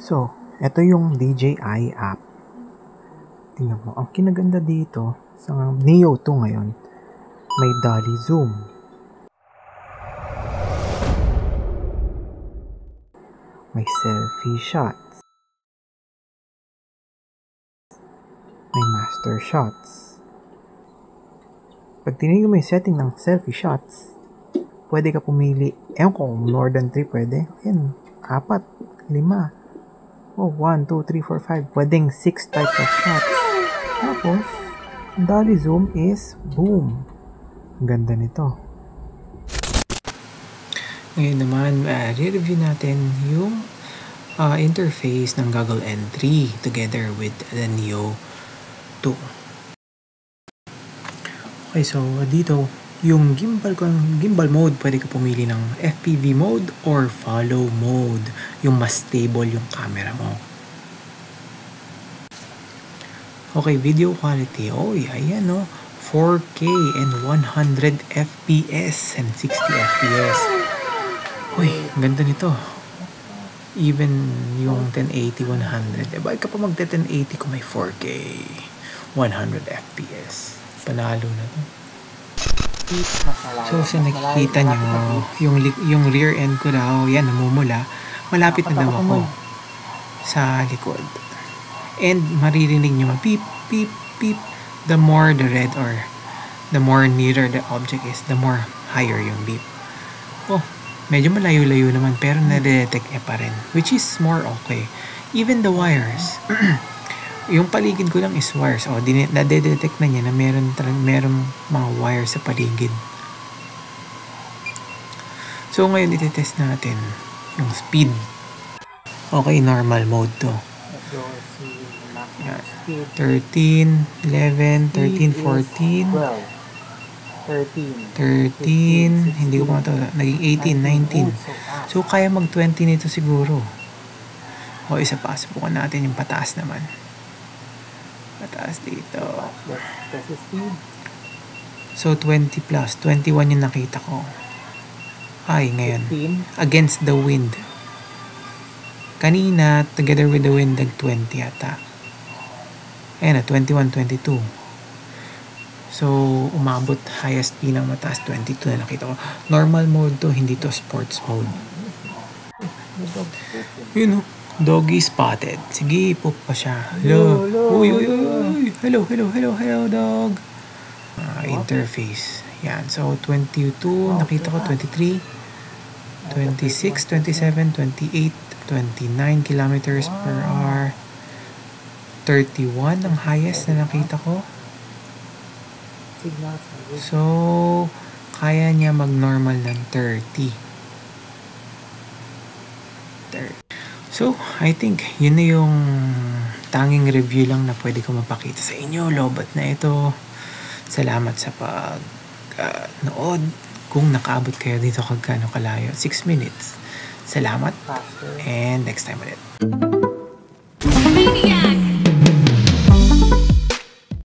So, ito yung DJI app. Tingnan mo, ang kinaganda dito, sa Neo 2 ngayon, may dolly zoom. May selfie shots. May master shots. Pag tinignan mo yung setting ng selfie shots, pwede ka pumili. Ewan ko kung more than 3 pwede. Ayan, 4, 5. Oh, 1, 2, 3, 4, 5. Pwedeng 6 types of shots. Tapos, dolly zoom is boom. Ang ganda nito. Ngayon naman, re-review natin yung interface ng Google N3 together with the Neo 2. Okay, so dito, yung gimbal mode, pwede ka pumili ng FPV mode or follow mode. Yung mas stable yung camera mo. Okay, video quality. Oh, ayan no. 4K and 100 FPS and 60 FPS. Uy, ganda nito. Even yung 1080, 100. Diba, ka pa magte-1080 kung may 4K, 100 FPS. Panalo na to. So, sa nakikita nyo, yung rear end ko daw, yan, namumula. Malapit na daw ako sa likod. And maririnig nyo, beep, beep, beep. The more the red or the more nearer the object is, the more higher yung beep. Oh, medyo malayo-layo naman, pero na-detect niya pa rin. Which is more okay. Even the wires. Yung paligid ko lang is wires. O, na-detect na niya na meron mga wires sa paligid. So, ngayon itetest natin yung speed. Okay, normal mode to. Yan. 13, 11, 13, 14, 13, hindi ko pa ito, naging 18, 19. So, kaya mag-20 nito siguro. O, isa pa, subukan natin yung pataas naman. Pataas dito. So, 20 plus. 21 yung nakita ko. Ay, ngayon. Against the wind. Kanina, together with the wind, nag-20 yata. Ayan na, 21, 22. So, umabot highest speed ng mataas, 22 na nakita ko. Normal mode to, hindi to sports mode. Yun o. Doggy spotted. Sige, poop pa siya. Hello. Uy, uy, uy. Hello, hello, hello, hello, dog. Interface. Yan. So, 22. Nakita ko 23. 26, 27, 28, 29 kilometers per hour. 31 ang highest na nakita ko. So, kaya niya mag-normal ng 30. So, I think yun na yung tanging review lang na pwede ko mapakita sa inyo. Lobat na ito. Salamat sa pag-nood. Kung nakaabot kayo dito kagano kalayo, 6 minutes. Salamat. And next time ulit.